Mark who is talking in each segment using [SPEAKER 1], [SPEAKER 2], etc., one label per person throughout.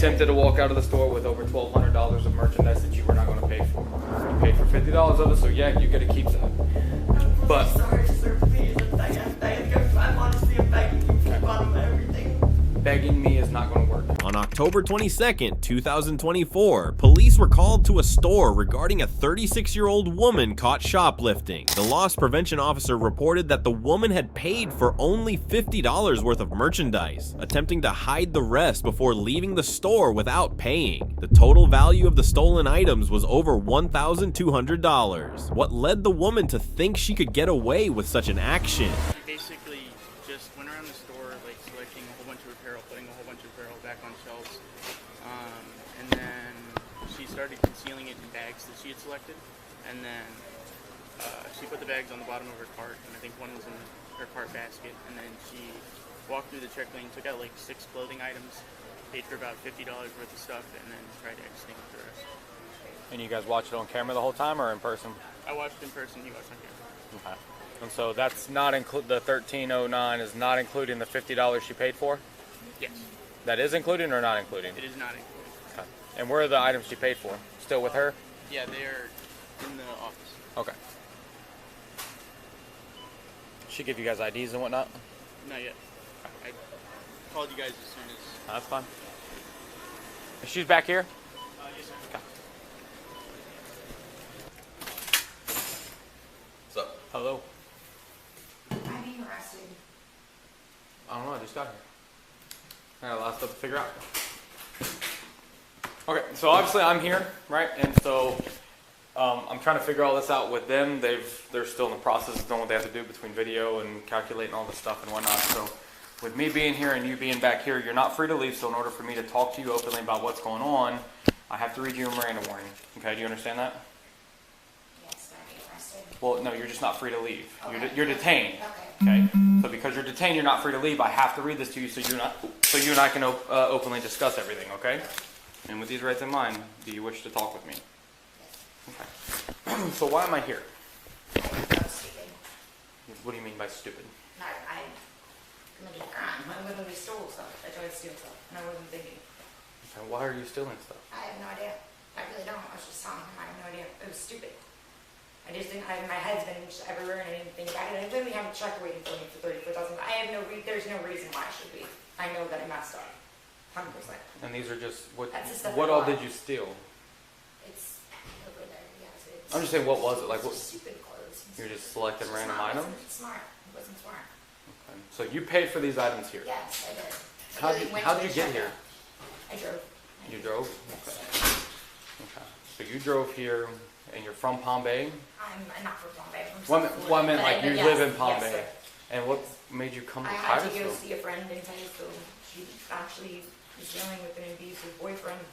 [SPEAKER 1] attempted to walk out of the store with over $1,200 of merchandise that you were not going to pay for. You paid for $50 of it, so yeah, you get to keep that. But
[SPEAKER 2] sorry, sir, please. I'm honestly begging you for the bottom of everything.
[SPEAKER 1] Begging me is not going to work.
[SPEAKER 3] On October 22nd, 2024, police were called to a store regarding a 36-year-old woman caught shoplifting. The loss prevention officer reported that the woman had paid for only $50 worth of merchandise, attempting to hide the rest before leaving the store without paying. The total value of the stolen items was over $1,200. What led the woman to think she could get away with such an action?
[SPEAKER 4] Basically just went around the store, like selecting a whole bunch of apparel, putting a whole bunch of apparel back on shelves, and then she started concealing it in bags that she had selected, and then she put the bags on the bottom of her cart, and I think one was in her cart basket, and then she walked through the check lane, took out like 6 clothing items, paid for about $50 worth of stuff, and then tried to extinguish the rest.
[SPEAKER 1] And you guys watched it on camera the whole time or in person?
[SPEAKER 4] I watched in person, he watched on camera.
[SPEAKER 1] Okay. And so that's not include the $1,309 is not including the $50 she paid for?
[SPEAKER 4] Yes.
[SPEAKER 1] That is including or not including?
[SPEAKER 4] It is not included.
[SPEAKER 1] Okay. And where are the items she paid for? Still with her?
[SPEAKER 4] Yeah, they are in the office.
[SPEAKER 1] Okay. She give you guys IDs and whatnot?
[SPEAKER 4] Not yet. I called you guys as soon as...
[SPEAKER 1] That's fine. She's back here?
[SPEAKER 4] Yes, sir.
[SPEAKER 1] Okay. What's up? Hello.
[SPEAKER 2] I'm being arrested.
[SPEAKER 1] I don't know, I just got here. I got a lot of stuff to figure out. Okay, so obviously I'm here, right? And so I'm trying to figure all this out with them. They're still in the process of doing what they have to do between video and calculating all this stuff and whatnot. So with me being here and you being back here, you're not free to leave. So in order for me to talk to you openly about what's going on, I have to read you a Miranda warning. Okay, do you understand that?
[SPEAKER 2] Yes, I'm being arrested.
[SPEAKER 1] Well, no, you're just not free to leave.
[SPEAKER 2] Okay.
[SPEAKER 1] You're detained.
[SPEAKER 2] Okay.
[SPEAKER 1] Okay. So because you're detained, you're not free to leave. I have to read this to you so you and I can openly discuss everything. Okay. And with these rights in mind, do you wish to talk with me? Okay. So why am I here?
[SPEAKER 2] I'm stupid.
[SPEAKER 1] What do you mean by stupid?
[SPEAKER 2] No, I committed a crime. I literally stole stuff. I tried to steal stuff, and I wasn't thinking.
[SPEAKER 1] Okay, why are you stealing stuff?
[SPEAKER 2] I have no idea. I really don't. I was just telling him I have no idea. It was stupid. I just didn't. My head's been everywhere, and I didn't think about it. I literally have a check waiting for me for $34,000. I have no. There's no reason why I should be. I know that I messed up. 100%.
[SPEAKER 1] And these are just what?
[SPEAKER 2] That's the stuff
[SPEAKER 1] What
[SPEAKER 2] I
[SPEAKER 1] all
[SPEAKER 2] bought.
[SPEAKER 1] did you steal?
[SPEAKER 2] It's over there. Yes, it's.
[SPEAKER 1] I'm just saying, what was it? Like, what?
[SPEAKER 2] Stupid clothes.
[SPEAKER 1] You're just selecting
[SPEAKER 2] It's
[SPEAKER 1] random
[SPEAKER 2] not-
[SPEAKER 1] items?
[SPEAKER 2] It wasn't smart. It wasn't smart.
[SPEAKER 1] Okay. So you paid for these items here.
[SPEAKER 2] Yes, I did.
[SPEAKER 1] How did you get here?
[SPEAKER 2] I drove.
[SPEAKER 1] You drove? Okay. Okay. So you drove here, and you're from Palm Bay?
[SPEAKER 2] I'm not from Palm Bay. I'm from
[SPEAKER 1] Well,
[SPEAKER 2] South
[SPEAKER 1] I meant
[SPEAKER 2] Florida,
[SPEAKER 1] like
[SPEAKER 2] but
[SPEAKER 1] you
[SPEAKER 2] yes,
[SPEAKER 1] live in Palm
[SPEAKER 2] yes,
[SPEAKER 1] Bay.
[SPEAKER 2] sir.
[SPEAKER 1] And what made you come to
[SPEAKER 2] I had to go
[SPEAKER 1] Titusville?
[SPEAKER 2] see a friend in Titusville. She actually was dealing with an abusive boyfriend.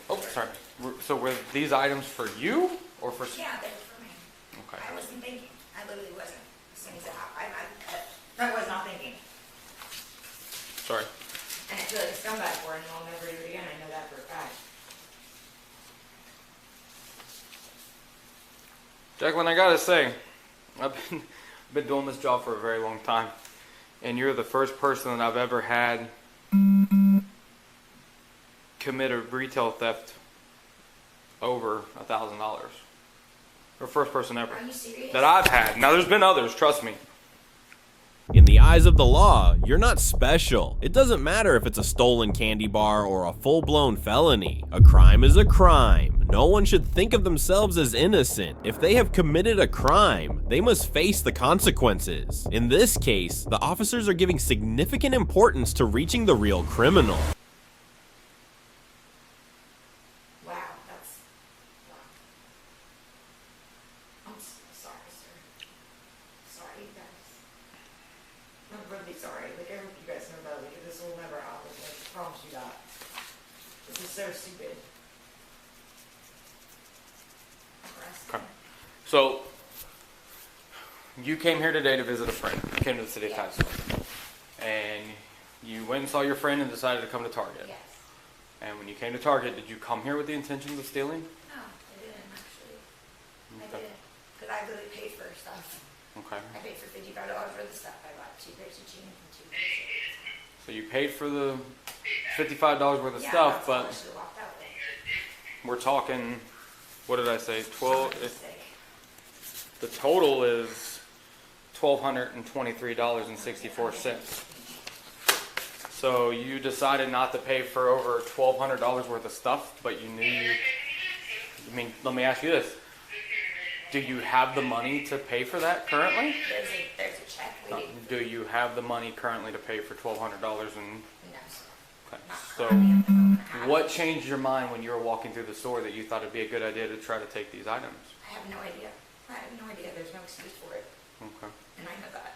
[SPEAKER 1] Oh, sorry. So were these items for you or for?
[SPEAKER 2] Yeah, they were for me.
[SPEAKER 1] Okay.
[SPEAKER 2] I wasn't thinking. I literally wasn't. As soon as it happened, I was not thinking.
[SPEAKER 1] Sorry.
[SPEAKER 2] And I feel like a scumbag for it, and I'll never do it again. I know that for a fact.
[SPEAKER 1] Jacqueline, I gotta say, I've been doing this job for a very long time, and you're the first person that I've ever had commit a retail theft over $1,000. You're the first person ever
[SPEAKER 2] Are you serious?
[SPEAKER 1] that I've had. Now, there's been others, trust me.
[SPEAKER 3] In the eyes of the law, you're not special. It doesn't matter if it's a stolen candy bar or a full-blown felony. A crime is a crime. No one should think of themselves as innocent. If they have committed a crime, they must face the consequences. In this case, the officers are giving significant importance to reaching the real criminal.
[SPEAKER 2] Wow, that's. Wow. I'm so sorry, sir. Sorry, you guys. I'm really sorry. Like, I hope you guys know that. Like, this will never happen. Like, I promise you that. This is so stupid.
[SPEAKER 1] Okay. So, you came here today to visit a friend. You came to the city of
[SPEAKER 2] Yes.
[SPEAKER 1] Titusville. And you went and saw your friend and decided to come to Target.
[SPEAKER 2] Yes.
[SPEAKER 1] And when you came to Target, did you come here with the intentions of stealing?
[SPEAKER 2] No, I didn't actually. I
[SPEAKER 1] Okay.
[SPEAKER 2] didn't. Because I really paid for stuff.
[SPEAKER 1] Okay.
[SPEAKER 2] I paid for $55 for the stuff I bought. 2 pairs of jeans and 2 pairs of
[SPEAKER 1] So you paid for the $55 worth of
[SPEAKER 2] Yeah,
[SPEAKER 1] stuff,
[SPEAKER 2] that's all I
[SPEAKER 1] but
[SPEAKER 2] should've walked out with.
[SPEAKER 1] we're talking, what did I say, 12,
[SPEAKER 2] Somebody's mistake.
[SPEAKER 1] the total is $1,223.64. So you decided not to pay for over $1,200 worth of stuff, but you knew I mean, let me ask you this. Do you have the money to pay for that currently?
[SPEAKER 2] There's a check waiting.
[SPEAKER 1] Do you have the money currently to pay for $1,200 and
[SPEAKER 2] No,
[SPEAKER 1] okay.
[SPEAKER 2] not
[SPEAKER 1] So
[SPEAKER 2] currently at the moment. I have-
[SPEAKER 1] what changed your mind when you were walking through the store that you thought it'd be a good idea to try to take these items?
[SPEAKER 2] I have no idea. I have no idea. There's no excuse for it,
[SPEAKER 1] Okay.
[SPEAKER 2] and I know that.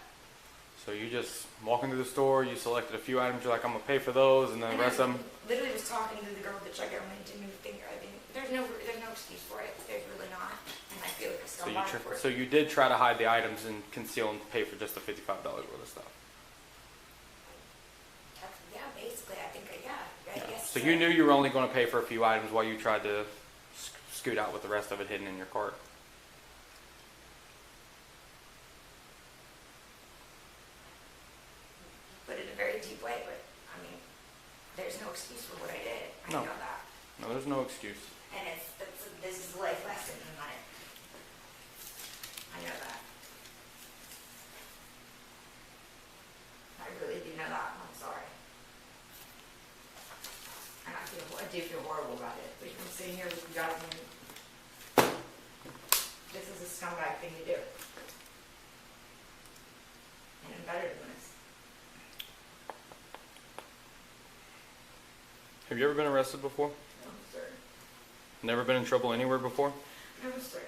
[SPEAKER 1] So you just walking through the store, you selected a few items, you're like, I'm gonna pay for those, and then the rest of them.
[SPEAKER 2] Literally was talking to the girl at the checkout and I didn't even think. I think there's no excuse for it. There's really not, and I feel like a scumbag for it.
[SPEAKER 1] So you did try to hide the items and conceal and pay for just the $55 worth of stuff.
[SPEAKER 2] Yeah, basically, I think. I guess.
[SPEAKER 1] So you knew you were only going to pay for a few items while you tried to scoot out with the rest of it hidden in your cart.
[SPEAKER 2] But in a very deep way. But I mean, there's no excuse for what I did. I
[SPEAKER 1] No.
[SPEAKER 2] know that,
[SPEAKER 1] No, there's no excuse.
[SPEAKER 2] and this is a life lesson, and I know that. I really do know that. I'm sorry. And I do feel horrible about it. But I'm sitting here with you guys, and this is a scumbag thing to do. And I'm better than this.
[SPEAKER 1] Have you ever been arrested before?
[SPEAKER 2] No, sir.
[SPEAKER 1] Never been in trouble anywhere before?
[SPEAKER 2] No, sir.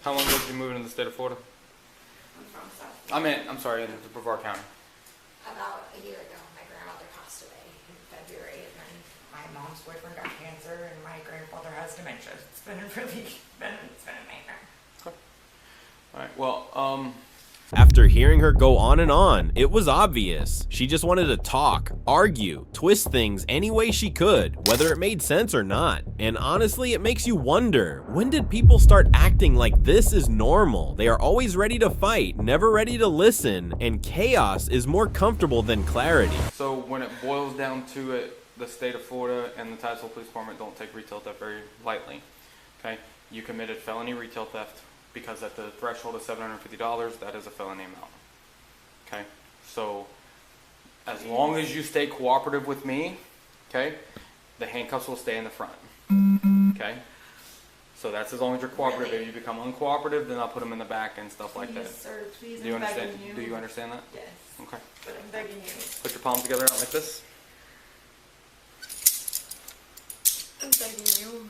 [SPEAKER 1] How long ago did you move into the state of Florida?
[SPEAKER 2] I'm from South.
[SPEAKER 1] I'm sorry, in Brevard County.
[SPEAKER 2] About a year ago, my grandmother passed away in February, and then my mom's boyfriend got cancer, and my grandfather has dementia. It's been a nightmare.
[SPEAKER 1] Alright, well,
[SPEAKER 3] After hearing her go on and on, it was obvious. She just wanted to talk, argue, twist things any way she could, whether it made sense or not. And honestly, it makes you wonder, when did people start acting like this is normal? They are always ready to fight, never ready to listen, and chaos is more comfortable than clarity.
[SPEAKER 1] so when it boils down to it, the state of Florida and the Titusville Police Department don't take retail theft very lightly. Okay? You committed felony retail theft because at the threshold of $750, that is a felony amount. Okay? So as long as you stay cooperative with me, okay, the handcuffs will stay in the front. Okay? So that's as long as you're cooperative.
[SPEAKER 2] Really?
[SPEAKER 1] If you become uncooperative, then I'll put them in the back and stuff like that.
[SPEAKER 2] Please, sir, please,
[SPEAKER 1] Do you
[SPEAKER 2] I'm
[SPEAKER 1] understand?
[SPEAKER 2] begging you.
[SPEAKER 1] Do you understand that?
[SPEAKER 2] Yes,
[SPEAKER 1] Okay.
[SPEAKER 2] but I'm begging you.
[SPEAKER 1] Put your palms together out like this.
[SPEAKER 2] I'm begging you.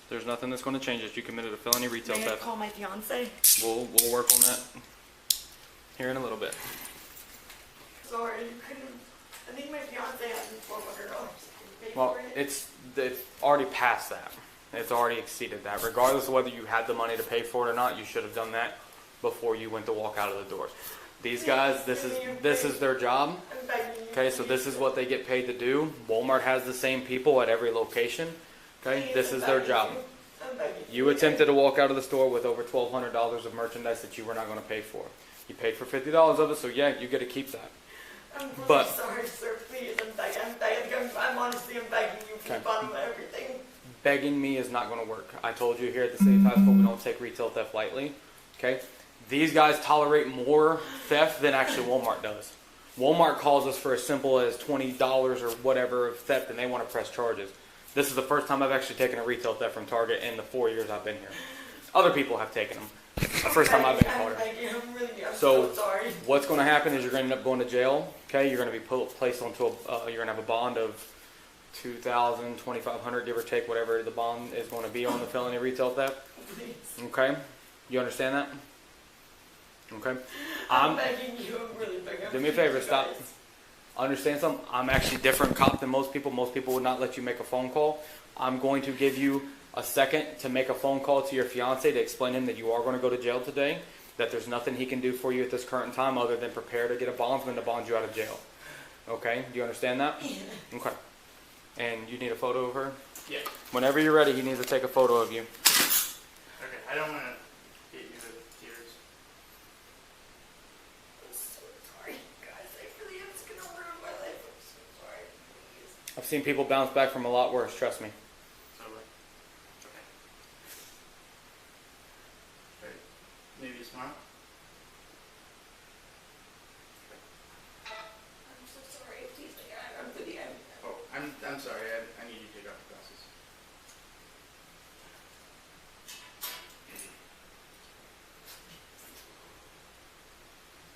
[SPEAKER 1] There's nothing that's going to change it. You committed a felony retail
[SPEAKER 2] May I
[SPEAKER 1] theft.
[SPEAKER 2] call my fiance?
[SPEAKER 1] We'll work on that here in a little bit.
[SPEAKER 2] Sorry, you couldn't. I think my fiance has $1,200.
[SPEAKER 1] Well, it's already past that. It's already exceeded that. Regardless of whether you had the money to pay for it or not, you should have done that before you went to walk out of the doors. These guys, this is their job.
[SPEAKER 2] I'm begging you.
[SPEAKER 1] Okay, so this is what they get paid to do. Walmart has the same people at every location. Okay,
[SPEAKER 2] Please,
[SPEAKER 1] this
[SPEAKER 2] I'm
[SPEAKER 1] is their
[SPEAKER 2] begging
[SPEAKER 1] job.
[SPEAKER 2] you. I'm begging
[SPEAKER 1] You attempted to walk out of the store with over $1,200 of merchandise that you were not going to pay for. You paid for $50 of it, so yeah, you get to keep that.
[SPEAKER 2] I'm really
[SPEAKER 1] But-
[SPEAKER 2] sorry, sir. Please, I'm begging. I'm honestly, I'm begging you from
[SPEAKER 1] Okay.
[SPEAKER 2] the bottom of everything.
[SPEAKER 1] Begging me is not going to work. I told you here at the city of Titusville we don't take retail theft lightly. Okay, these guys tolerate more theft than actually Walmart does. Walmart calls us for as simple as $20 or whatever of theft, and they want to press charges. This is the first time I've actually taken a retail theft from Target in the 4 years I've been here. Other people have taken them. The first time I've been in Florida.
[SPEAKER 2] I'm
[SPEAKER 1] So,
[SPEAKER 2] so sorry.
[SPEAKER 1] what's going to happen is you're going to end up going to jail. Okay, you're going to be placed onto you're going to have a bond of $2,000, $2,500, give or take, whatever the bond is going to be on the felony retail theft.
[SPEAKER 2] Please.
[SPEAKER 1] Okay, you understand that? Okay,
[SPEAKER 2] I'm begging you. I'm really begging.
[SPEAKER 1] do me a favor,
[SPEAKER 2] Please,
[SPEAKER 1] stop.
[SPEAKER 2] guys.
[SPEAKER 1] Understand something? I'm actually a different cop than most people. Most people would not let you make a phone call. I'm going to give you a second to make a phone call to your fiance to explain to him that you are going to go to jail today, that there's nothing he can do for you at this current time other than prepare to get a bondsman to bond you out of jail. Okay, do you understand that? Okay. And you need a photo of her?
[SPEAKER 4] Yeah.
[SPEAKER 1] Whenever you're ready, he needs to take a photo of you.
[SPEAKER 4] Okay. I don't want to get you with tears.
[SPEAKER 2] I'm so sorry, guys. I really am just gonna
[SPEAKER 1] I've seen people bounce back from a lot worse, trust me.
[SPEAKER 4] So, okay. Okay. Maybe tomorrow?
[SPEAKER 2] I'm so sorry. Please, I'm really,
[SPEAKER 4] Oh, I'm sorry. I need you to take off the glasses.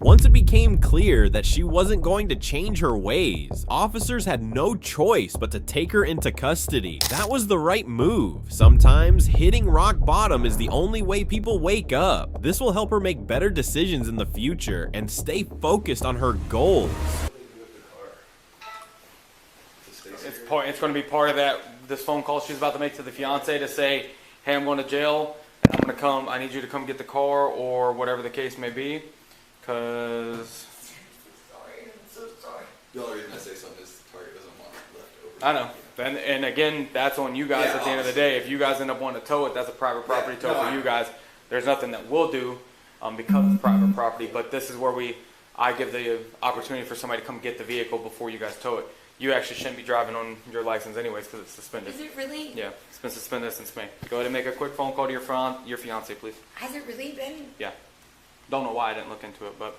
[SPEAKER 3] Once it became clear that she wasn't going to change her ways, officers had no choice but to take her into custody. That was the right move. Sometimes hitting rock bottom is the only way people wake up. This will help her make better decisions in the future and stay focused on her goals.
[SPEAKER 1] It's going to be part of this phone call she's about to make to the fiance to say, hey, I'm going to jail, and I'm going to come, I need you to come get the car, or whatever the case may be, because...
[SPEAKER 2] sorry. I'm so sorry.
[SPEAKER 5] The only reason I say something is the target doesn't want it left over.
[SPEAKER 1] I know. And again, that's on you guys at the end of the day. If you guys end up wanting to tow it, that's a private property tow for you guys. There's nothing that we'll do because it's private property, but this is where I give the opportunity for somebody to come get the vehicle before you guys tow it. You actually shouldn't be driving on your license anyways because it's suspended.
[SPEAKER 2] Is it really?
[SPEAKER 1] Yeah, it's been suspended since May. Go ahead and make a quick phone call to your fiance, please.
[SPEAKER 2] Has it really been?
[SPEAKER 1] Yeah. Don't know why I didn't look into it, but...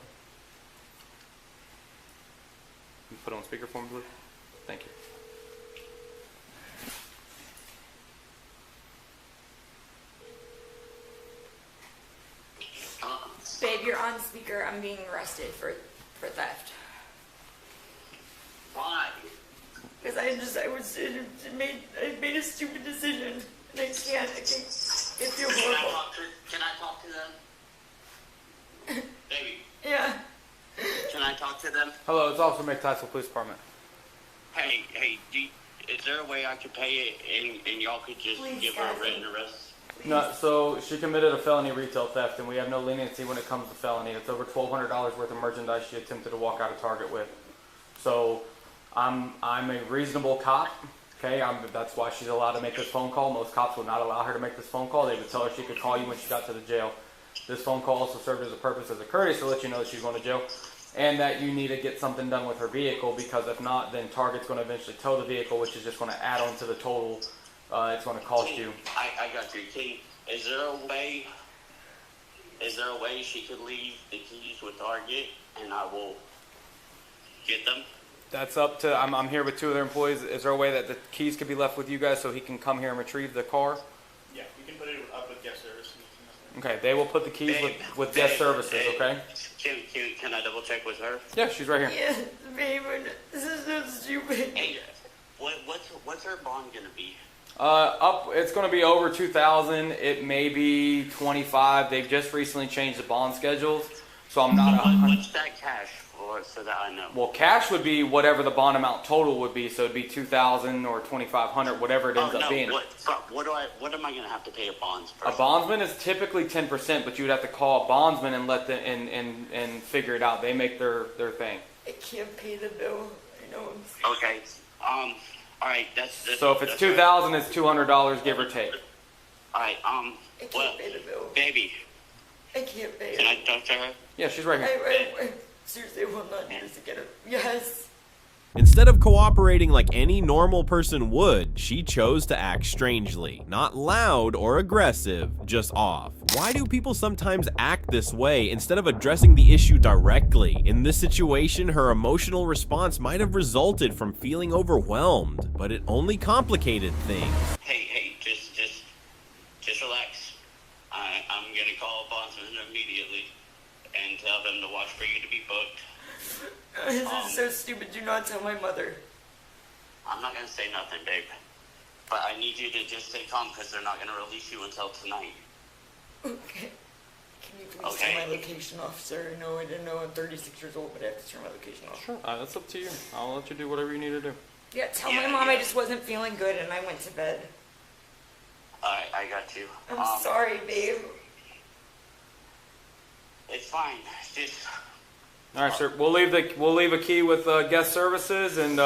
[SPEAKER 1] You put it on speaker for me, please? Thank you.
[SPEAKER 2] Babe, you're on speaker. I'm being arrested for theft.
[SPEAKER 6] Why?
[SPEAKER 2] Because I made a stupid decision, and I can't. It feels horrible.
[SPEAKER 6] Can I talk to them? Baby,
[SPEAKER 2] Yeah.
[SPEAKER 6] can I talk to them?
[SPEAKER 1] Hello, it's Officer McTyson, Police Department.
[SPEAKER 6] Hey, is there a way I could pay it and y'all could just
[SPEAKER 2] Please,
[SPEAKER 6] give her a
[SPEAKER 2] guys.
[SPEAKER 6] written arrest?
[SPEAKER 1] No, so she committed a felony retail theft, and we have no leniency when it comes to felony. It's over $1,200 worth of merchandise she attempted to walk out of Target with. So I'm a reasonable cop. Okay, that's why she's allowed to make this phone call. Most cops would not allow her to make this phone call. They would tell her she could call you when she got to the jail. This phone call also served as a purpose as a courtesy to let you know that she's going to jail, and that you need to get something done with her vehicle, because if not, then Target's going to eventually tow the vehicle, which is just going to add on to the total. It's going to cost you.
[SPEAKER 6] I got you. Is there a way she could leave the keys with Target and I will get them?
[SPEAKER 1] That's up to, I'm here with two of their employees. Is there a way that the keys could be left with you guys so he can come here and retrieve the car?
[SPEAKER 4] Yeah, we can put it up with guest service.
[SPEAKER 1] Okay, they will put the keys with guest services, okay?
[SPEAKER 6] Can I double check with her?
[SPEAKER 1] Yeah, she's right here.
[SPEAKER 2] Yeah, babe, this is so stupid.
[SPEAKER 6] Hey, what's her bond gonna be?
[SPEAKER 1] It's going to be over 2,000. It may be 25. They've just recently changed the bond schedules, so I'm not.
[SPEAKER 6] What's that cash for, so that I know?
[SPEAKER 1] Well, cash would be whatever the bond amount total would be, so it'd be 2,000 or 2,500, whatever it ends up being.
[SPEAKER 6] What am I gonna have to pay a bonds person?
[SPEAKER 1] A bondsman is typically 10%, but you would have to call a bondsman and let them and figure it out. They make their thing.
[SPEAKER 2] I can't pay the bill. I know.
[SPEAKER 6] Okay. All right. That's
[SPEAKER 1] So if it's 2,000, it's $200, give or take.
[SPEAKER 6] All right.
[SPEAKER 2] I can't pay the bill.
[SPEAKER 6] Baby,
[SPEAKER 2] I can't pay it.
[SPEAKER 6] can I talk to her?
[SPEAKER 1] Yeah, she's right here.
[SPEAKER 2] I seriously will not do this again. Yes.
[SPEAKER 3] Instead of cooperating like any normal person would, she chose to act strangely. Not loud or aggressive, just off. Why do people sometimes act this way instead of addressing the issue directly? In this situation, her emotional response might have resulted from feeling overwhelmed, but it only complicated things.
[SPEAKER 6] Hey, just relax. I'm gonna call a bondsman immediately and tell them to watch for you to be booked.
[SPEAKER 2] This is so stupid. Do not tell my mother.
[SPEAKER 6] I'm not gonna say nothing, babe. But I need you to just stay calm because they're not gonna release you until tonight.
[SPEAKER 2] Okay. Can you please
[SPEAKER 6] Okay.
[SPEAKER 2] turn my location off, sir? No, I didn't know I'm 36 years old, but I have to turn my location off.
[SPEAKER 1] Sure. That's up to you. I'll let you do whatever you need to do.
[SPEAKER 2] Yeah, tell
[SPEAKER 6] Yeah,
[SPEAKER 2] my mom I
[SPEAKER 6] yeah.
[SPEAKER 2] just wasn't feeling good and I went to bed.
[SPEAKER 6] Alright, I got you.
[SPEAKER 2] I'm sorry, babe.
[SPEAKER 6] It's fine. Just
[SPEAKER 1] All right, sir. We'll leave a key with guest services, and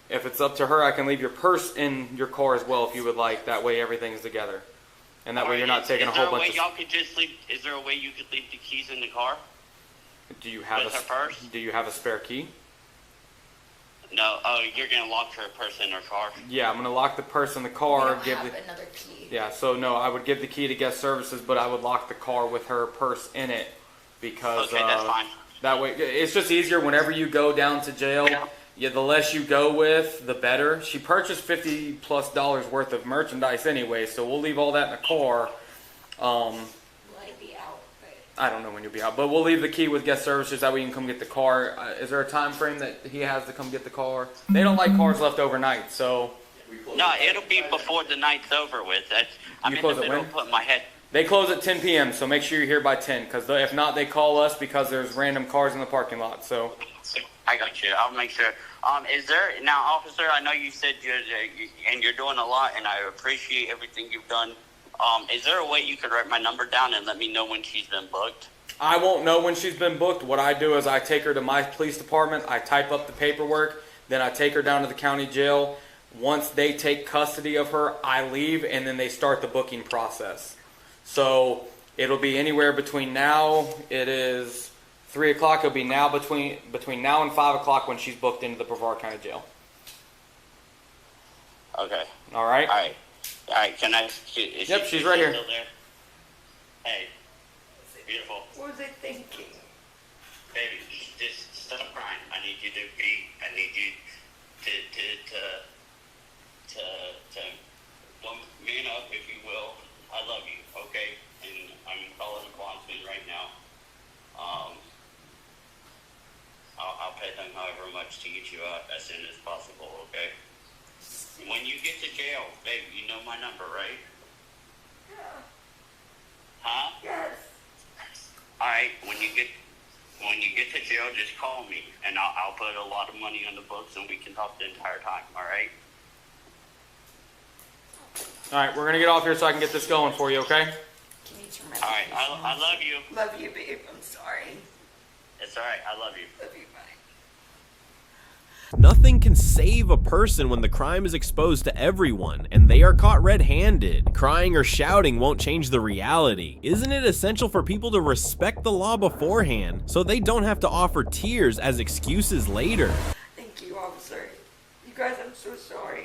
[SPEAKER 1] if it's up to her, I can leave your purse in your car as well if you would like. That way, everything's together, and that way you're not taking a whole bunch of.
[SPEAKER 6] Y'all could just leave? Is there a way you could leave the keys in the car?
[SPEAKER 1] Do you have
[SPEAKER 6] with her purse?
[SPEAKER 1] Do you have a spare key?
[SPEAKER 6] No, oh, you're gonna lock her purse in her car?
[SPEAKER 1] Yeah, I'm gonna lock the purse in the
[SPEAKER 2] We
[SPEAKER 1] car.
[SPEAKER 2] don't have another key.
[SPEAKER 1] Yeah, so no, I would give the key to guest services, but I would lock the car with her purse in it because
[SPEAKER 6] Okay, that's fine.
[SPEAKER 1] that way it's just easier whenever you go down to jail. Yeah, the less you go with, the better. She purchased $50+ worth of merchandise anyway, so we'll leave all that in the car.
[SPEAKER 2] Will I be out? But
[SPEAKER 1] I don't know when you'll be out, but we'll leave the key with guest services. That way you can come get the car. Is there a time frame that he has to come get the car? They don't like cars left overnight, so
[SPEAKER 6] No, it'll be before the night's over with. I'm
[SPEAKER 1] You
[SPEAKER 6] in
[SPEAKER 1] close
[SPEAKER 6] the
[SPEAKER 1] at
[SPEAKER 6] middle
[SPEAKER 1] when?
[SPEAKER 6] of putting my head.
[SPEAKER 1] they close at 10 p.m. So make sure you're here by 10, because if not, they call us because there's random cars in the parking lot. So
[SPEAKER 6] I got you. I'll make sure. Is there now, officer? I know you said you're doing a lot, and I appreciate everything you've done. Is there a way you could write my number down and let me know when she's been booked?
[SPEAKER 1] I won't know when she's been booked. What I do is I take her to my police department. I type up the paperwork. Then I take her down to the county jail. Once they take custody of her, I leave, and then they start the booking process. So it'll be anywhere between now. It is 3 o'clock. It'll be now between now and 5 o'clock when she's booked into the Brevard County Jail.
[SPEAKER 6] Okay.
[SPEAKER 1] All right.
[SPEAKER 6] All right. Can I?
[SPEAKER 1] Yep, she's right here.
[SPEAKER 6] Still there? Hey. Beautiful.
[SPEAKER 2] what was I thinking?
[SPEAKER 6] Baby, just stop crying. I need you to man up, if you will. I love you, okay? And I'm calling the bondsman right now. I'll pay them however much to get you out as soon as possible, okay? When you get to jail, baby, you know my number, right?
[SPEAKER 2] Yeah.
[SPEAKER 6] Huh?
[SPEAKER 2] Yes.
[SPEAKER 6] Alright, when you get to jail, just call me, and I'll put a lot of money on the books, and we can talk the entire time, alright?
[SPEAKER 1] All right, we're gonna get off here so I can get this going for you. Okay.
[SPEAKER 2] Can you turn my
[SPEAKER 6] Alright,
[SPEAKER 2] location
[SPEAKER 6] I
[SPEAKER 2] off?
[SPEAKER 6] love you.
[SPEAKER 2] Love you, babe. I'm sorry.
[SPEAKER 6] It's alright, I love you.
[SPEAKER 2] Love you, bye.
[SPEAKER 3] Nothing can save a person when the crime is exposed to everyone, and they are caught red-handed. Crying or shouting won't change the reality. Isn't it essential for people to respect the law beforehand, so they don't have to offer tears as excuses later?
[SPEAKER 2] Thank you, officer. You guys, I'm so sorry.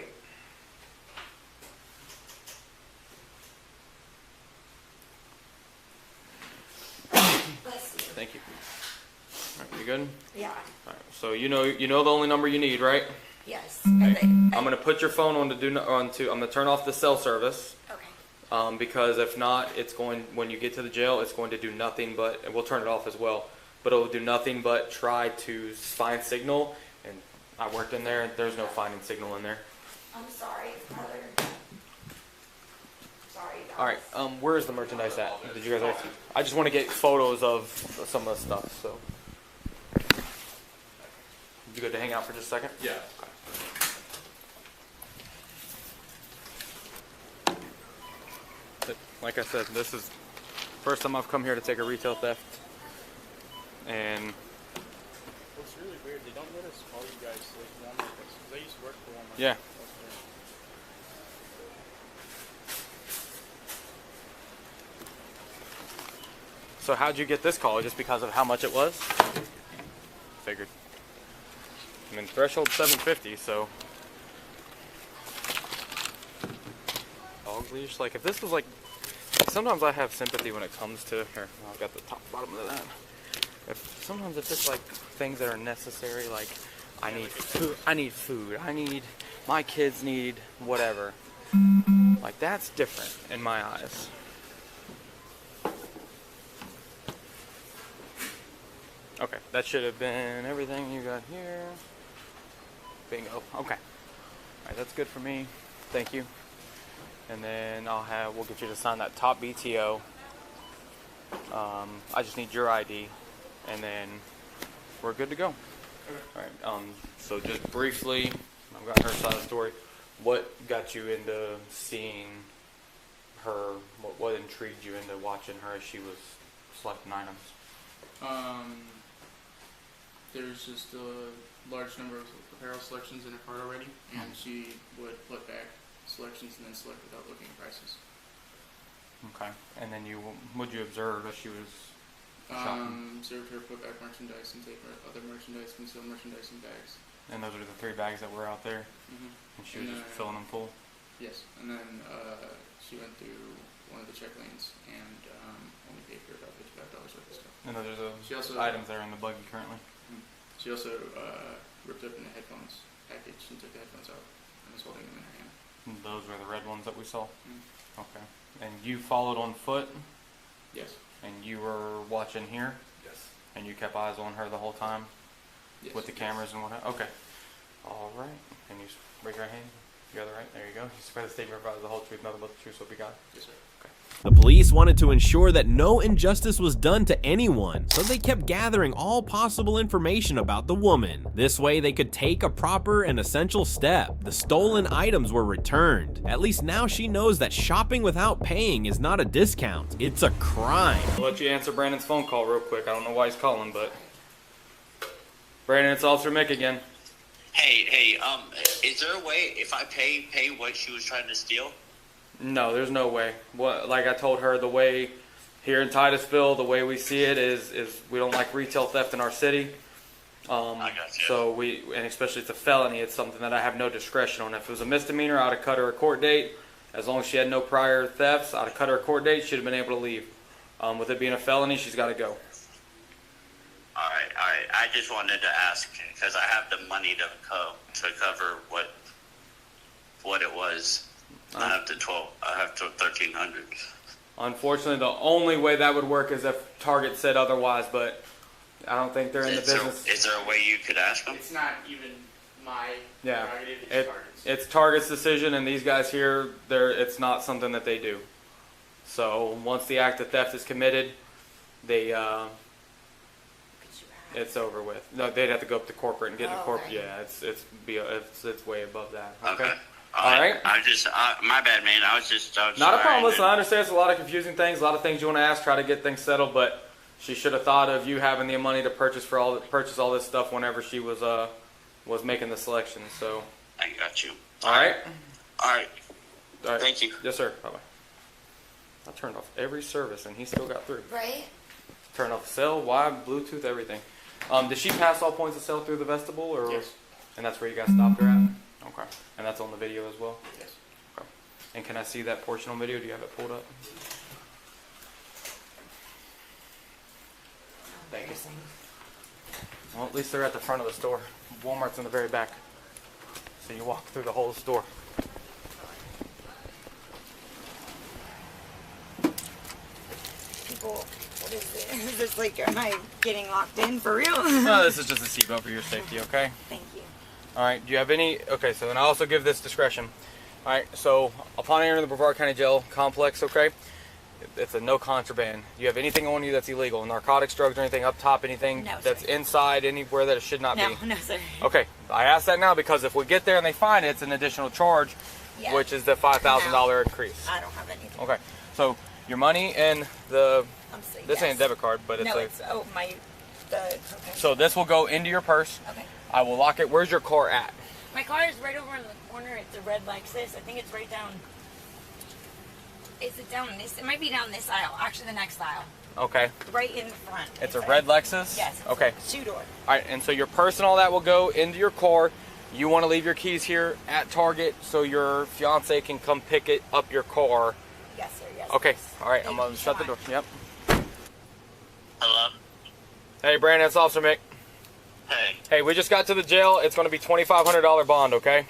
[SPEAKER 2] Bless you.
[SPEAKER 1] Thank you. All right, you good?
[SPEAKER 2] Yeah.
[SPEAKER 1] All right, so you know the only number you need, right?
[SPEAKER 2] Yes.
[SPEAKER 1] Okay. I'm gonna put your phone on I'm gonna turn off the cell service.
[SPEAKER 2] Okay.
[SPEAKER 1] Because if not, when you get to the jail, it's going to do nothing but, and we'll turn it off as well, but it'll do nothing but try to find signal, and I worked in there, there's no finding signal in there.
[SPEAKER 2] I'm sorry, brother. Sorry, guys.
[SPEAKER 1] All right, where's the merchandise at? Did you guys I just want to get photos of some of the stuff, so. You good to hang out for just a second?
[SPEAKER 5] Yeah.
[SPEAKER 1] Like I said, this is first time I've come here to take a retail theft, and
[SPEAKER 4] What's really weird, they don't let us call you guys like Walmart guys, because I used to work for Walmart.
[SPEAKER 1] yeah. So how'd you get this call? Just because of how much it was? Figured. I mean, threshold 750, so. Dog leash, like if this was like, sometimes I have sympathy when it comes to, here, I've got the top bottom of that. Sometimes it's just like things that are necessary, like I need food, my kids need whatever. Like that's different in my eyes. Okay, that should have been everything you got here. Bingo. Okay. Alright, that's good for me. Thank you. And then we'll get you to sign that top BTO. I just need your ID, and then we're good to go. Alright, so just briefly, I've got her side of the story. What got you into seeing her? What intrigued you into watching her as she was selecting items?
[SPEAKER 4] There's just a large number of apparel selections in her cart already, and she would put back selections and then select without looking at prices.
[SPEAKER 1] Okay. And then what'd you observe as she was shopping?
[SPEAKER 4] Observed her put back merchandise and take other merchandise, conceal merchandise in bags.
[SPEAKER 1] And those are the 3 bags that were out there,
[SPEAKER 4] Mm-hmm.
[SPEAKER 1] and she was just filling them full.
[SPEAKER 4] Yes, and then she went through one of the check lanes and only paid for about $55 worth of stuff.
[SPEAKER 1] And those are
[SPEAKER 4] She
[SPEAKER 1] the
[SPEAKER 4] also-
[SPEAKER 1] items that are in the buggy currently.
[SPEAKER 4] She also ripped open the headphones package and took the headphones out and was holding them in her hand.
[SPEAKER 1] And those were the red ones that we saw.
[SPEAKER 4] Mm.
[SPEAKER 1] Okay. And you followed on foot,
[SPEAKER 4] Yes.
[SPEAKER 1] and you were watching here,
[SPEAKER 5] Yes.
[SPEAKER 1] and you kept eyes on her the whole time
[SPEAKER 4] Yes.
[SPEAKER 1] with the cameras and whatnot. Okay. All right. And you raise your hand. You got it right. There you go. You swear the statement provides the whole truth, nothing but the truth, so be God.
[SPEAKER 4] Yes, sir.
[SPEAKER 3] The police wanted to ensure that no injustice was done to anyone, so they kept gathering all possible information about the woman. This way they could take a proper and essential step. The stolen items were returned. At least now she knows that shopping without paying is not a discount, it's a crime.
[SPEAKER 1] I'll let you answer Brandon's phone call real quick. I don't know why he's calling, but Brandon, it's Officer Mick again.
[SPEAKER 6] Hey, is there a way if I pay what she was trying to steal?
[SPEAKER 1] No, there's no way. What, like I told her, the way here in Titusville, the way we see it is we don't like retail theft in our city.
[SPEAKER 6] I gotcha.
[SPEAKER 1] So and especially it's a felony, it's something that I have no discretion on. If it was a misdemeanor, I'd have cut her a court date. As long as she had no prior thefts, I'd have cut her a court date. She'd have been able to leave. With it being a felony, she's got to go.
[SPEAKER 6] All right. I just wanted to ask because I have the money to cover what it was. I have to 1,300.
[SPEAKER 1] Unfortunately, the only way that would work is if Target said otherwise, but I don't think they're in the business.
[SPEAKER 6] Is there a way you could ask them?
[SPEAKER 4] It's not even my
[SPEAKER 1] Yeah,
[SPEAKER 4] prerogative, it's Target's.
[SPEAKER 1] it's Target's decision, and these guys here, it's not something that they do. So once the act of theft is committed, it's over with. No, they'd have to go up to corporate and get in corporate.
[SPEAKER 2] Okay.
[SPEAKER 1] Yeah, it's way above that.
[SPEAKER 6] Okay.
[SPEAKER 1] All right.
[SPEAKER 6] I just my bad, man. I was
[SPEAKER 1] Not a
[SPEAKER 6] sorry.
[SPEAKER 1] problem. Listen, I understand it's a lot of confusing things, a lot of things you want to ask, try to get things settled, but she should have thought of you having the money to purchase all this stuff whenever she was making the selection. So.
[SPEAKER 6] I got you.
[SPEAKER 1] All right.
[SPEAKER 6] All right.
[SPEAKER 1] All right.
[SPEAKER 6] Thank you.
[SPEAKER 1] Yes, sir. Bye bye. I turned off every service and he still got through.
[SPEAKER 2] Right?
[SPEAKER 1] Turned off cell, Wi, Bluetooth, everything. Did she pass all points of sale through the vestibule, or?
[SPEAKER 4] Yes.
[SPEAKER 1] And that's where you guys stopped her at? Okay. And that's on the video as well?
[SPEAKER 4] Yes.
[SPEAKER 1] Okay. And can I see that portion on video? Do you have it pulled up? Thank you. Well, at least they're at the front of the store. Walmart's in the very back. So you walk through the whole store.
[SPEAKER 2] People, what is it? Is this like, am I getting locked in for real?
[SPEAKER 1] No, this is just a seatbelt for your safety, okay?
[SPEAKER 2] Thank you.
[SPEAKER 1] All right, do you have any, okay, so then I also give this discretion. All right, so upon entering the Brevard County Jail complex, okay, it's a no contraband. Do you have anything on you that's illegal? Narcotics, drugs, or anything up top, anything
[SPEAKER 2] No,
[SPEAKER 1] that's
[SPEAKER 2] sir.
[SPEAKER 1] inside, anywhere that it should not be?
[SPEAKER 2] No, sir.
[SPEAKER 1] Okay, I ask that now because if we get there and they find it, it's an additional charge,
[SPEAKER 2] Yeah.
[SPEAKER 1] which is the $5,000 increase.
[SPEAKER 2] I don't have anything.
[SPEAKER 1] Okay, so your money and the,
[SPEAKER 2] I'm saying
[SPEAKER 1] this ain't a debit card, but it's
[SPEAKER 2] no,
[SPEAKER 1] a,
[SPEAKER 2] it's, okay.
[SPEAKER 1] so this will go into your purse.
[SPEAKER 2] Okay.
[SPEAKER 1] I will lock it. Where's your car at?
[SPEAKER 2] My car is right over in the corner. It's a red Lexus. I think it's right down. Is it down this? It might be down this aisle. Actually, the next aisle.
[SPEAKER 1] Okay.
[SPEAKER 2] Right in the front.
[SPEAKER 1] It's a red Lexus?
[SPEAKER 2] Yes. It's
[SPEAKER 1] Okay.
[SPEAKER 2] a two-door.
[SPEAKER 1] All right, and so your purse and all that will go into your car. You want to leave your keys here at Target so your fiance can come pick it up your car.
[SPEAKER 2] Yes, sir. Yes.
[SPEAKER 1] Okay.
[SPEAKER 2] please.
[SPEAKER 1] All right,
[SPEAKER 2] Thank
[SPEAKER 1] I'm going
[SPEAKER 2] you
[SPEAKER 1] to
[SPEAKER 2] so
[SPEAKER 1] shut the door.
[SPEAKER 2] much.
[SPEAKER 1] Yep.
[SPEAKER 6] Hello.
[SPEAKER 1] Hey, Brandon, it's Officer Mick.
[SPEAKER 6] Hey.
[SPEAKER 1] Hey, we just got to the jail. It's going to be $2,500 bond, okay?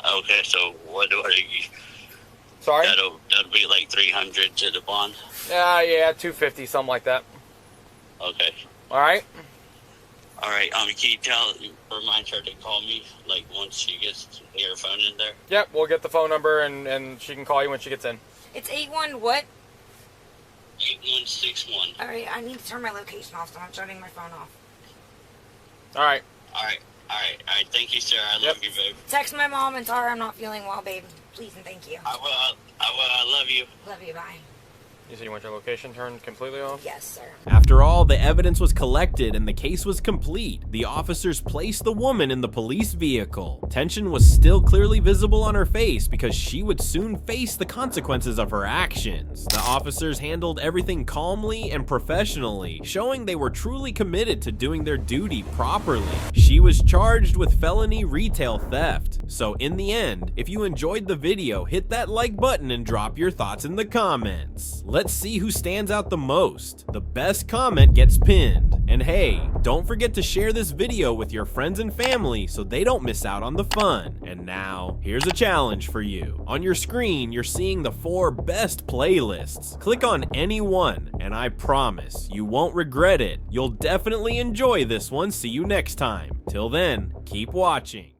[SPEAKER 6] Okay. So what do you?
[SPEAKER 1] Sorry?
[SPEAKER 6] That'll be like 300 to the bond.
[SPEAKER 1] Yeah, 250, something like that.
[SPEAKER 6] Okay.
[SPEAKER 1] All right?
[SPEAKER 6] All right. Can you remind her to call me like once she gets your phone in there?
[SPEAKER 1] Yep, we'll get the phone number and she can call you when she gets in.
[SPEAKER 2] It's 81 what?
[SPEAKER 6] 8161.
[SPEAKER 2] All right, I need to turn my location off, so I'm shutting my phone off.
[SPEAKER 1] All right.
[SPEAKER 6] All right. Thank you, sir. I
[SPEAKER 1] Yep.
[SPEAKER 6] love you, babe.
[SPEAKER 2] Text my mom and tell her I'm not feeling well, babe. Please and thank you.
[SPEAKER 6] I will. I love you.
[SPEAKER 2] Love you. Bye.
[SPEAKER 1] You said you want your location turned completely off?
[SPEAKER 2] Yes, sir.
[SPEAKER 3] After all, the evidence was collected and the case was complete. The officers placed the woman in the police vehicle. Tension was still clearly visible on her face because she would soon face the consequences of her actions. The officers handled everything calmly and professionally, showing they were truly committed to doing their duty properly. she was charged with felony retail theft. So in the end, if you enjoyed the video, hit that like button and drop your thoughts in the comments. Let's see who stands out the most. The best comment gets pinned. And hey, don't forget to share this video with your friends and family so they don't miss out on the fun. And now, here's a challenge for you. On your screen, you're seeing the 4 best playlists. Click on any one, and I promise you won't regret it. You'll definitely enjoy this one. See you next time. Till then, keep watching.